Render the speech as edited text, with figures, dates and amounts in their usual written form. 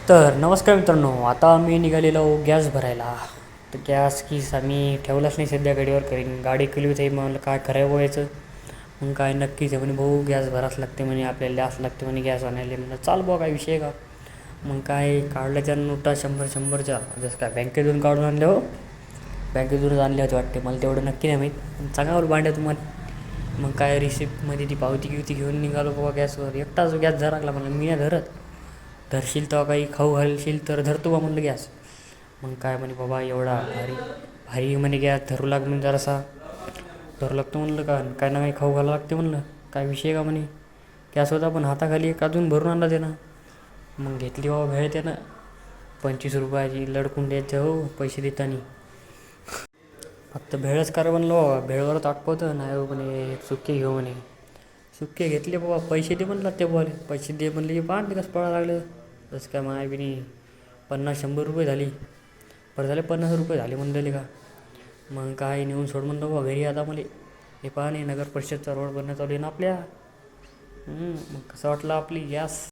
तर नमस्कार मित्रांनो, आता आम्ही निघालेलो गॅस भरायला. तर गॅस कीस आम्ही ठेवलाच नाही सध्या गाडीवर, करीन गाडी केली होती म्हणलं काय करायला व्हायचं. मग काय नक्कीच आहे म्हणे भाऊ, गॅस भराच लागते म्हणे, आपल्याला द्यास लागते म्हणे गॅस आणायला. म्हणलं चाल बुवा, काय विषय का. मग काय काढल्याच्या नोटा 100-100च्या, जसं काय बँकेतून काढून आणल्या हो, बँकेतूनच आणल्या होते वाटते, मला तेवढं नक्की नाही माहीत. चांगल्यावर भांड्या तुम्हाला. मग काय रिसिप्टमध्ये ती पावती गिवती घेऊन निघालो बाबा गॅसवर. एकटाच गॅस धरा लागला, म्हणलं मी नाही धरत, धरशील तेव्हा काही खाऊ घालशील तर धरतो बा म्हणलं गॅस. मग काय म्हणे बाबा एवढा भारी भारी म्हणे गॅस धरू लाग म्हणजे जरासा धरू लागतो म्हणलं, का काय ना काही खाऊ घालावं लागते म्हणलं, काय विषय का म्हणे. गॅस होता पण हाताखाली एक अजून भरून आणला त्यानं. मग घेतली बाबा भेळ त्यानं 25 रुपयाची, लडकून द्यायचं हो पैसे देताना. फक्त भेळच करा म्हणलं बाबा, भेळवरच आटपवतं नाही हो म्हणे, सुके घेऊ म्हणे. सुके घेतले बाबा, पैसे दे म्हणला ते बोले, पैसे दे म्हणले की पाहते कसं पळा लागलं. जसं काय माय बी 50-100 रुपये झाली, बरं झाले 50 रुपये झाले म्हणले का. मग काय नेऊन सोड म्हणलं बाबा घरी. आता मला हे पहा नाही, नगर परिषदचा रोड बनण्यात चालू आहे ना आपल्या. मग कसं वाटलं आपली गॅस.